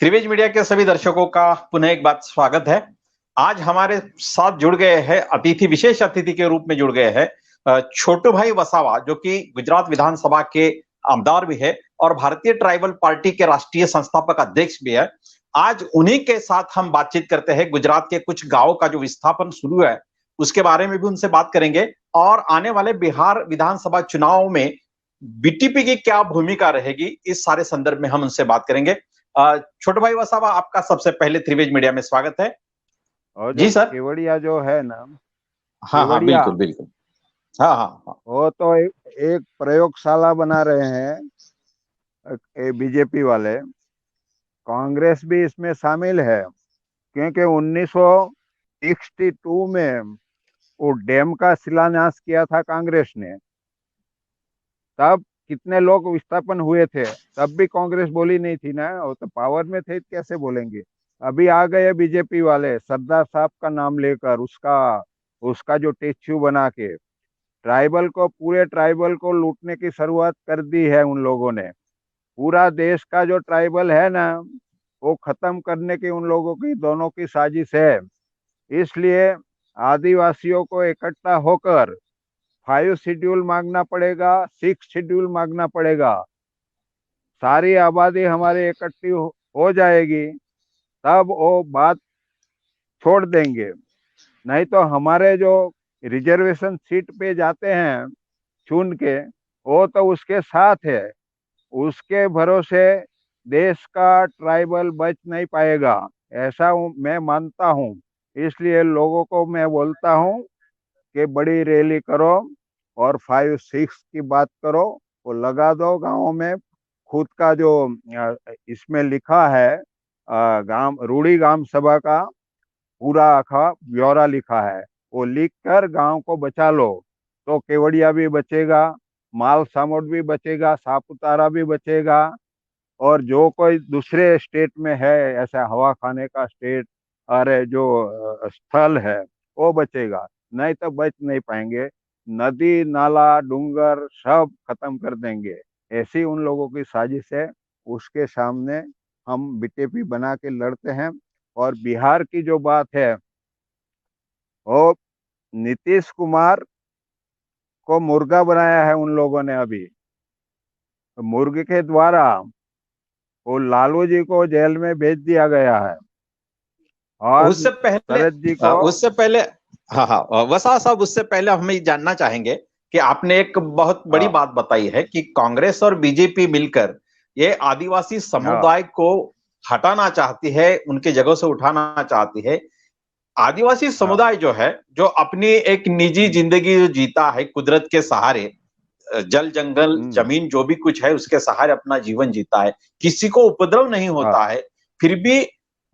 त्रिवेज media के सभी दर्शकों का पुनः एक बार स्वागत है। आज हमारे साथ जुड़ गए हैं अतिथि, विशेष अतिथि के रूप में जुड़ गए हैं छोटू भाई वसावा, जो कि गुजरात विधानसभा के आमदार भी है और भारतीय ट्राइबल पार्टी के राष्ट्रीय संस्थापक अध्यक्ष भी है। आज उन्हीं के साथ हम बातचीत करते हैं। गुजरात के कुछ गांवों का जो विस्थापन शुरू है उसके बारे में भी उनसे बात करेंगे और आने वाले बिहार विधानसभा चुनाव में बीटीपी की क्या भूमिका रहेगी, इस सारे संदर्भ में हम उनसे बात करेंगे। छोटे भाई वसावा, आपका सबसे पहले त्रिवेज मीडिया में स्वागत है। और जी सर। केवड़िया जो है ना, हाँ, बिल्कुल बिल्कुल। हाँ। वो तो एक प्रयोगशाला बना रहे हैं बीजेपी वाले। कांग्रेस भी इसमें शामिल है, क्योंकि 1962 में वो डैम का शिलान्यास किया था कांग्रेस ने। तब कितने लोग विस्थापन हुए थे, तब भी कांग्रेस बोली नहीं थी ना, वो तो पावर में थे, कैसे बोलेंगे। अभी आ गए बीजेपी वाले सरदार साहब का नाम लेकर, उसका जो स्टेच्यू बना के पूरे ट्राइबल को लूटने की शुरुआत कर दी है उन लोगों ने। पूरा देश का जो ट्राइबल है ना, वो खत्म करने की उन लोगों की, दोनों की साजिश है। इसलिए आदिवासियों को इकट्ठा होकर 5 शेड्यूल मांगना पड़ेगा, 6 शेड्यूल मांगना पड़ेगा। सारी आबादी हमारी इकट्ठी हो जाएगी, तब वो बात छोड़ देंगे। नहीं तो हमारे जो रिजर्वेशन सीट पे जाते हैं चुन के, वो तो उसके साथ है। उसके भरोसे देश का ट्राइबल बच नहीं पाएगा, ऐसा मैं मानता हूँ। इसलिए लोगों को मैं बोलता हूँ कि बड़ी रैली करो और 5-6 की बात करो, वो लगा दो गाँव में। खुद का जो इसमें लिखा है, रूढ़ी ग्राम सभा का पूरा आखा ब्यौरा लिखा है, वो लिख कर गांव को बचा लो, तो केवड़िया भी बचेगा, माल सामोड भी बचेगा, सापुतारा भी बचेगा। और जो कोई दूसरे स्टेट में है ऐसा हवा खाने का स्टेट, अरे जो स्थल है, वो बचेगा। नहीं तो बच नहीं पाएंगे। नदी नाला डूंगर सब खत्म कर देंगे, ऐसी उन लोगों की साजिश है। उसके सामने हम बीजेपी बना के लड़ते हैं। और बिहार की जो बात है, वो नीतीश कुमार को मुर्गा बनाया है उन लोगों ने। अभी मुर्गे के द्वारा वो लालू जी को जेल में भेज दिया गया है। और उससे पहले हाँ, वसा साहब, उससे पहले हम ये जानना चाहेंगे कि आपने एक बहुत बड़ी बात बताई है कि कांग्रेस और बीजेपी मिलकर ये आदिवासी समुदाय को हटाना चाहती है, उनके जगह से उठाना चाहती है। आदिवासी समुदाय जो है, जो अपनी एक निजी जिंदगी जो जीता है कुदरत के सहारे, जल जंगल जमीन जो भी कुछ है उसके सहारे अपना जीवन जीता है, किसी को उपद्रव नहीं होता है, फिर भी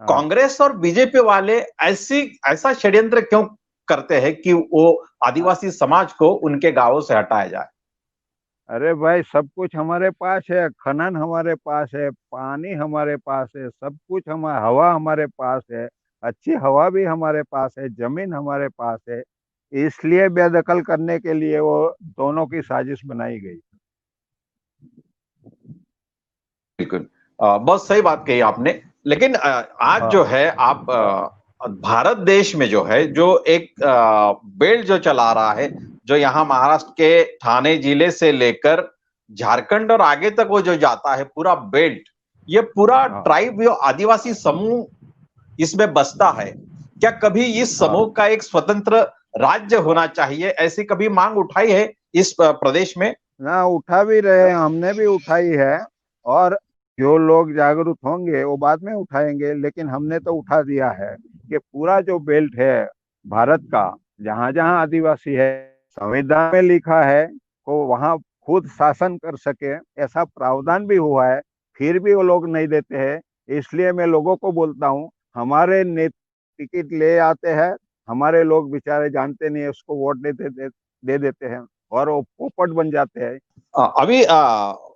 कांग्रेस और बीजेपी वाले ऐसा षड्यंत्र क्यों करते हैं कि वो आदिवासी समाज को उनके गांवों से हटाया जाए? अरे भाई, सब कुछ हमारे पास है, खनन हमारे पास है, पानी हमारे पास है, सब कुछ हवा हमारे पास है, अच्छी हवा भी हमारे पास है, जमीन हमारे पास है। इसलिए बेदखल करने के लिए वो दोनों की साजिश बनाई गई। बिल्कुल, बहुत सही बात कही आपने। लेकिन आज जो है आप भारत देश में जो है, जो एक बेल्ट जो चला रहा है, जो यहाँ महाराष्ट्र के ठाणे जिले से लेकर झारखंड और आगे तक वो जो जाता है पूरा बेल्ट, ये पूरा ट्राइब, जो आदिवासी समूह इसमें बसता है। क्या कभी इस समूह का एक स्वतंत्र राज्य होना चाहिए, ऐसी कभी मांग उठाई है इस प्रदेश में? ना, उठा भी रहे, हमने भी उठाई है। और जो लोग जागरूक होंगे वो बाद में उठाएंगे, लेकिन हमने तो उठा दिया है कि पूरा जो बेल्ट है भारत का, जहां जहां आदिवासी है, संविधान में लिखा है वो वहां खुद शासन कर सके, ऐसा प्रावधान भी हुआ है। फिर भी वो लोग नहीं देते हैं। इसलिए मैं लोगों को बोलता हूँ, हमारे टिकट ले आते हैं, हमारे लोग बेचारे जानते नहीं है, उसको वोट दे देते हैं और वो पोपट बन जाते हैं। अभी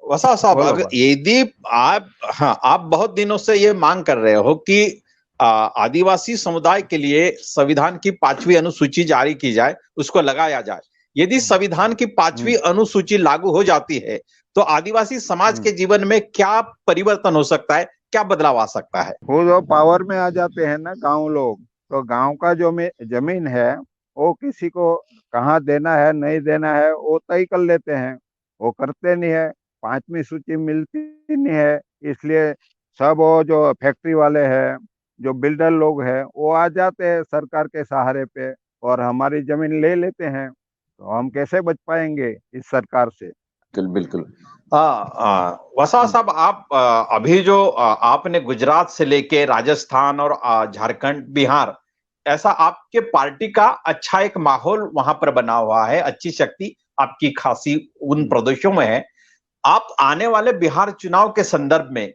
वसा साहब, यदि आप बहुत दिनों से ये मांग कर रहे हो कि आदिवासी समुदाय के लिए संविधान की 5वीं अनुसूची जारी की जाए, उसको लगाया जाए। यदि संविधान की 5वीं अनुसूची लागू हो जाती है तो आदिवासी समाज के जीवन में क्या परिवर्तन हो सकता है? क्या बदलाव आ सकता है? खुद वो पावर में आ जाते हैं ना गांव लोग, तो गांव का जो जमीन है वो किसी को कहाँ देना है नहीं देना है वो तय कर लेते हैं। वो करते नहीं है, पांचवी सूची मिलती नहीं है, इसलिए सब वो जो फैक्ट्री वाले हैं, जो बिल्डर लोग हैं, वो आ जाते हैं सरकार के सहारे पे और हमारी जमीन ले लेते हैं। तो हम कैसे बच पाएंगे इस सरकार से? बिल्कुल बिल्कुल। वसा साहब, आप अभी जो आपने गुजरात से लेके राजस्थान और झारखंड, बिहार, ऐसा आपके पार्टी का अच्छा एक माहौल वहां पर बना हुआ है, अच्छी शक्ति आपकी खासी उन प्रदेशों में है। आप आने वाले बिहार चुनाव के संदर्भ में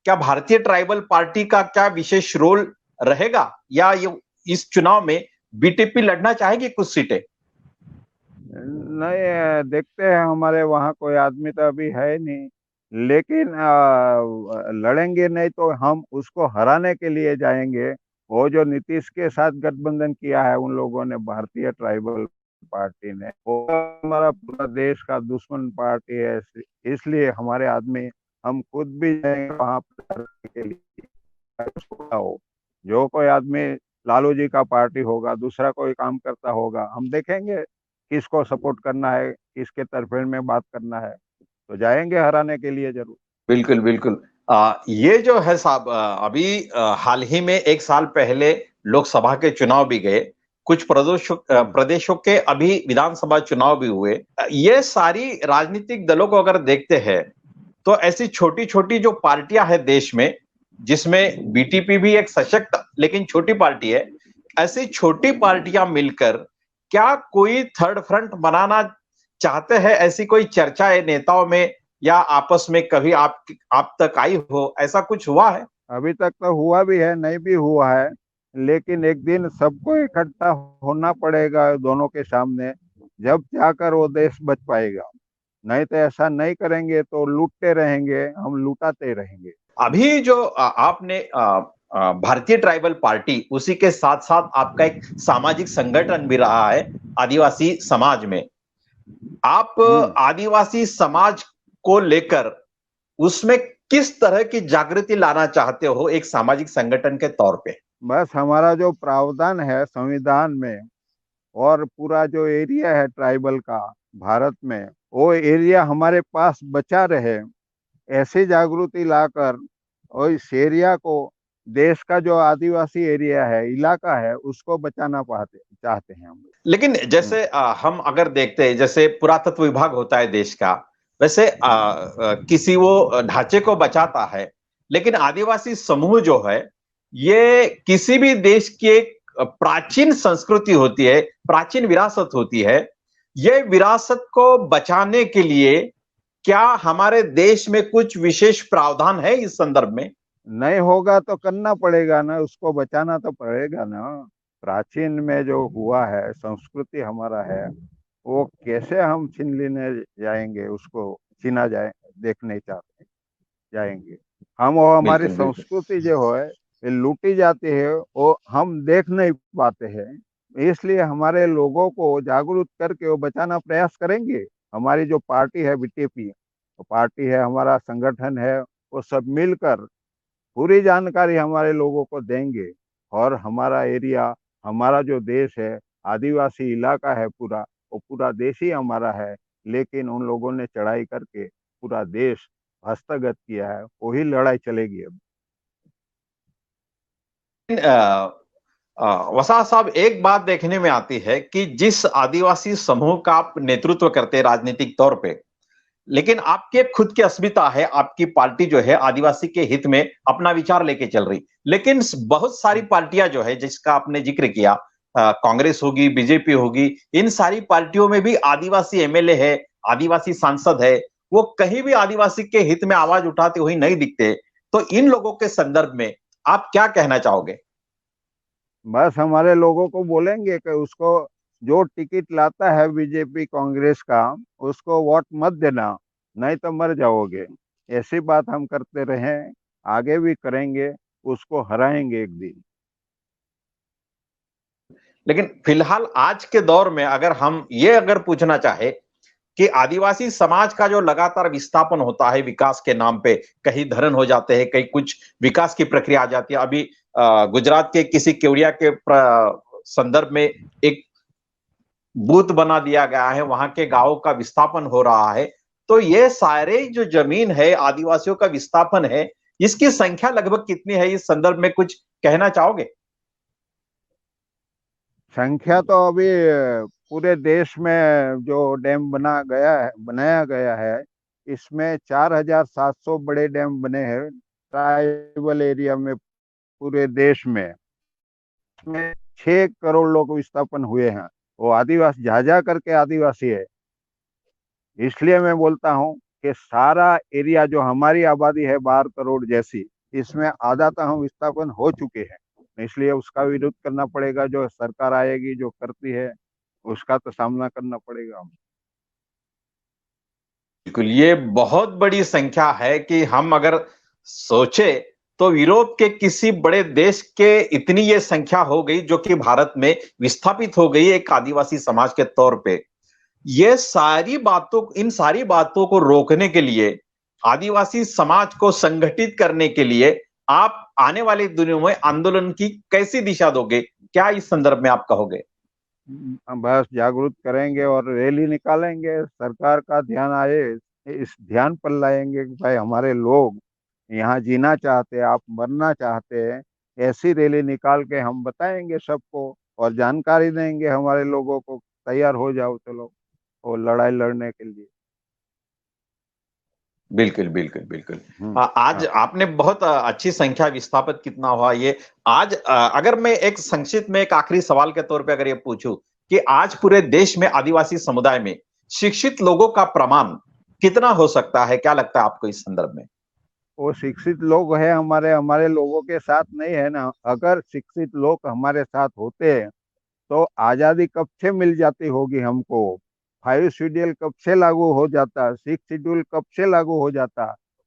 क्या भारतीय ट्राइबल पार्टी का क्या विशेष रोल रहेगा, या ये इस चुनाव में बीटीपी लड़ना चाहेगी कुछ सीटें? नहीं, देखते हैं, हमारे वहाँ कोई आदमी तो अभी है नहीं, लेकिन लड़ेंगे नहीं तो हम उसको हराने के लिए जाएंगे। वो जो नीतीश के साथ गठबंधन किया है उन लोगों ने, भारतीय ट्राइबल पार्टी ने, वो हमारा पूरा देश का दुश्मन पार्टी है। इसलिए हमारे आदमी, हम खुद भी जाएंगे वहाँ पर के लिए। हो, जो कोई आदमी लालू जी का पार्टी होगा, दूसरा कोई काम करता होगा, हम देखेंगे किसको सपोर्ट करना है, किसके तरफेण में बात करना है, तो जाएंगे हराने के लिए जरूर। बिल्कुल बिल्कुल। ये जो है साहब, अभी हाल ही में एक साल पहले लोकसभा के चुनाव भी गए, कुछ प्रदेशों के अभी विधानसभा चुनाव भी हुए। ये सारी राजनीतिक दलों को अगर देखते हैं तो ऐसी छोटी छोटी जो पार्टियां हैं देश में, जिसमें बीटीपी भी एक सशक्त लेकिन छोटी पार्टी है, ऐसी छोटी पार्टियां मिलकर क्या कोई थर्ड फ्रंट बनाना चाहते हैं? ऐसी कोई चर्चा है नेताओं में या आपस में कभी आप तक आई हो, ऐसा कुछ हुआ है? अभी तक तो हुआ भी है, नहीं भी हुआ है, लेकिन एक दिन सबको इकट्ठा होना पड़ेगा दोनों के सामने, जब जाकर वो देश बच पाएगा। नहीं तो ऐसा नहीं करेंगे तो लूटते रहेंगे, हम लूटाते रहेंगे। अभी जो आपने भारतीय ट्राइबल पार्टी, उसी के साथ साथ आपका एक सामाजिक संगठन भी रहा है आदिवासी समाज में। आप आदिवासी समाज को लेकर उसमें किस तरह की जागृति लाना चाहते हो एक सामाजिक संगठन के तौर पे? बस हमारा जो प्रावधान है संविधान में, और पूरा जो एरिया है ट्राइबल का भारत में, वो एरिया हमारे पास बचा रहे, ऐसी जागृति लाकर और इस एरिया को, देश का जो आदिवासी एरिया है, इलाका है, उसको बचाना पाते चाहते हैं हम। लेकिन जैसे हम अगर देखते हैं, जैसे पुरातत्व विभाग होता है देश का, वैसे किसी वो ढांचे को बचाता है, लेकिन आदिवासी समूह जो है, ये किसी भी देश की एक प्राचीन संस्कृति होती है, प्राचीन विरासत होती है। ये विरासत को बचाने के लिए क्या हमारे देश में कुछ विशेष प्रावधान है इस संदर्भ में? नहीं होगा तो करना पड़ेगा ना, उसको बचाना तो पड़ेगा ना। प्राचीन में जो हुआ है, संस्कृति हमारा है, वो कैसे हम छीन लेने जाएंगे, उसको छीना जाए देखने चाहते जाएंगे हम? वो हमारी बिल्कुल बिल्कुल। संस्कृति जो है ये लूटी जाती है, वो हम देख नहीं पाते हैं। इसलिए हमारे लोगों को जागरूक करके वो बचाना प्रयास करेंगे। हमारी जो पार्टी है बीटीपी, वो पार्टी है, हमारा संगठन है, वो सब मिलकर पूरी जानकारी हमारे लोगों को देंगे। और हमारा एरिया, हमारा जो देश है, आदिवासी इलाका है पूरा, वो पूरा देश ही हमारा है, लेकिन उन लोगों ने चढ़ाई करके पूरा देश हस्तगत किया है, वही लड़ाई चलेगी अब। वसा साहब, एक बात देखने में आती है कि जिस आदिवासी समूह का आप नेतृत्व करते हैं राजनीतिक तौर पे, लेकिन आपके खुद की अस्मिता है, आपकी पार्टी जो है आदिवासी के हित में अपना विचार लेके चल रही, लेकिन बहुत सारी पार्टियां जो है जिसका आपने जिक्र किया, कांग्रेस होगी, बीजेपी होगी, इन सारी पार्टियों में भी आदिवासी एमएलए है, आदिवासी सांसद है, वो कहीं भी आदिवासी के हित में आवाज उठाते हुए नहीं दिखते। तो इन लोगों के संदर्भ में आप क्या कहना चाहोगे? बस हमारे लोगों को बोलेंगे कि उसको, जो टिकट लाता है बीजेपी कांग्रेस का, उसको वोट मत देना, नहीं तो मर जाओगे। ऐसी बात हम करते रहे, आगे भी करेंगे, उसको हराएंगे एक दिन। लेकिन फिलहाल आज के दौर में अगर हम ये अगर पूछना चाहे कि आदिवासी समाज का जो लगातार विस्थापन होता है विकास के नाम पे, कहीं धरण हो जाते हैं, कहीं कुछ विकास की प्रक्रिया आ जाती है। अभी गुजरात के किसी केवड़िया के संदर्भ में एक बूथ बना दिया गया है, वहां के गांवों का विस्थापन हो रहा है। तो ये सारे जो जमीन है, आदिवासियों का विस्थापन है, इसकी संख्या लगभग कितनी है, इस संदर्भ में कुछ कहना चाहोगे? संख्या तो अभी पूरे देश में जो डैम बनाया गया है, इसमें 4700 बड़े डैम बने हैं ट्राइबल एरिया में पूरे देश में। इसमें 6 करोड़ लोग विस्थापन हुए हैं। वो आदिवासी जा करके आदिवासी है। इसलिए मैं बोलता हूँ कि सारा एरिया जो हमारी आबादी है 12 करोड़ जैसी, इसमें आधा तो हम विस्थापन हो चुके हैं। इसलिए उसका विरोध करना पड़ेगा। जो सरकार आएगी जो करती है उसका तो सामना करना पड़ेगा हम। बिल्कुल, ये बहुत बड़ी संख्या है कि हम अगर सोचे तो यूरोप के किसी बड़े देश के इतनी ये संख्या हो गई जो कि भारत में विस्थापित हो गई एक आदिवासी समाज के तौर पे। ये इन सारी बातों को रोकने के लिए, आदिवासी समाज को संगठित करने के लिए आप आने वाले दिनों में आंदोलन की कैसी दिशा दोगे? क्या इस संदर्भ में आप कहोगे? बस जागरूक करेंगे और रैली निकालेंगे। सरकार का ध्यान आए, इस ध्यान पर लाएंगे कि भाई हमारे लोग यहाँ जीना चाहते हैं, आप मरना चाहते हैं। ऐसी रैली निकाल के हम बताएंगे सबको और जानकारी देंगे हमारे लोगों को। तैयार हो जाओ चलो और लड़ाई लड़ने के लिए। बिल्कुल, बिल्कुल, बिल्कुल। आज हाँ। आपने बहुत अच्छी संख्या, विस्थापित कितना हुआ ये आज, अगर मैं एक संक्षिप्त में एक आखिरी सवाल के तौर पे अगर ये पूछूं कि आज पूरे देश में आदिवासी समुदाय में शिक्षित लोगों का प्रमाण कितना हो सकता है? क्या लगता है आपको इस संदर्भ में? वो शिक्षित लोग हैं हमारे हमारे लोगों के साथ नहीं है ना। अगर शिक्षित लोग हमारे साथ होते तो आजादी कब से मिल जाती होगी हमको। 5 शेड्यूल कब से लागू हो जाता, 6 शेड्यूल कब से लागू हो जाता।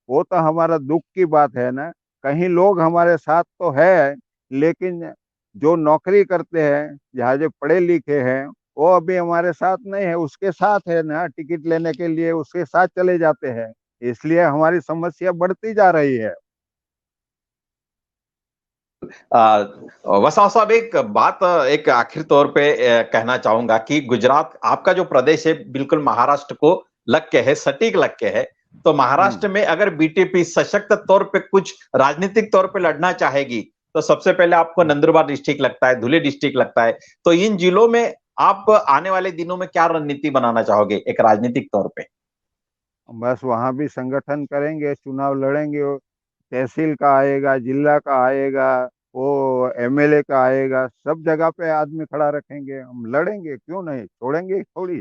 वो तो हमारा दुख की बात है ना। कहीं लोग हमारे साथ तो है, लेकिन जो नौकरी करते हैं, जहाँ जो पढ़े लिखे हैं, वो अभी हमारे साथ नहीं है। उसके साथ है ना, टिकट लेने के लिए उसके साथ चले जाते हैं। इसलिए हमारी समस्या बढ़ती जा रही है। वसा साहब, एक बात एक आखिर तौर पे कहना चाहूंगा कि गुजरात आपका जो प्रदेश है बिल्कुल महाराष्ट्र को लग के है, सटीक लग के है। तो महाराष्ट्र में अगर बीटीपी सशक्त तौर पे कुछ राजनीतिक तौर पे लड़ना चाहेगी तो सबसे पहले आपको नंदुरबार डिस्ट्रिक्ट लगता है, धुले डिस्ट्रिक्ट लगता है। तो इन जिलों में आप आने वाले दिनों में क्या रणनीति बनाना चाहोगे एक राजनीतिक तौर पे? बस वहां भी संगठन करेंगे, चुनाव लड़ेंगे। तहसील का आएगा, जिला का आएगा, वो एमएलए का आएगा, सब जगह पे आदमी खड़ा रखेंगे। हम लड़ेंगे, क्यों नहीं छोड़ेंगे थोड़ी।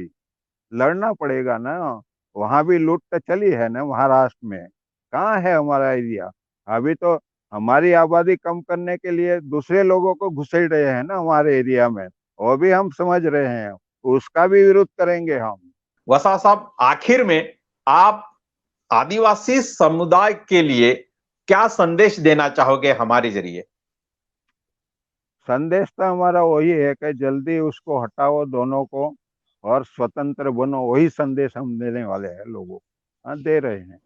लड़ना पड़ेगा ना। वहां भी लूट तो चली है ना महाराष्ट्र में। कहाँ है हमारा एरिया? अभी तो हमारी आबादी कम करने के लिए दूसरे लोगों को घुसेड़ रहे हैं ना हमारे एरिया में। वो भी हम समझ रहे हैं, उसका भी विरोध करेंगे हम। वसा साहब, आखिर में आप आदिवासी समुदाय के लिए क्या संदेश देना चाहोगे हमारे जरिए? संदेश तो हमारा वही है कि जल्दी उसको हटाओ दोनों को और स्वतंत्र बनो। वही संदेश हम देने वाले हैं लोगों को। हाँ, दे रहे हैं।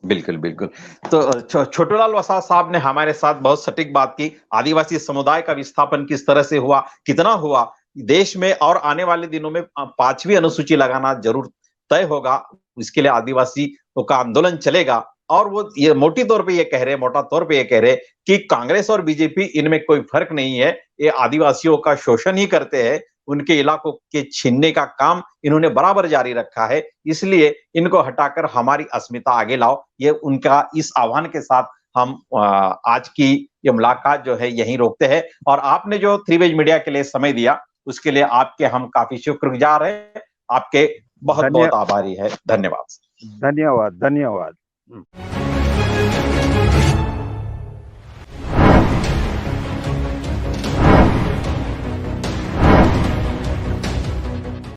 बिल्कुल, बिल्कुल। तो छोटूलाल वसाव साहब ने हमारे साथ बहुत सटीक बात की। आदिवासी समुदाय का विस्थापन किस तरह से हुआ, कितना हुआ, देश में और आने वाले दिनों में 5वीं अनुसूची लगाना जरूर तय होगा। इसके लिए आदिवासियों का आंदोलन चलेगा और वो ये मोटा तौर पे ये कह रहे कि कांग्रेस और बीजेपी इनमें कोई फर्क नहीं है। ये आदिवासियों का शोषण ही करते हैं। उनके इलाकों के छीनने का काम इन्होंने बराबर जारी रखा है। इसलिए इनको हटाकर हमारी अस्मिता आगे लाओ। ये उनका इस आह्वान के साथ हम आज की ये मुलाकात जो है यहीं रोकते हैं। और आपने जो 3 वेज मीडिया के लिए समय दिया उसके लिए आपके हम काफी शुक्रगुजार हैं। आपके बहुत धन्य बहुत आभारी है। धन्यवाद। धन्यवाद। धन्यवाद।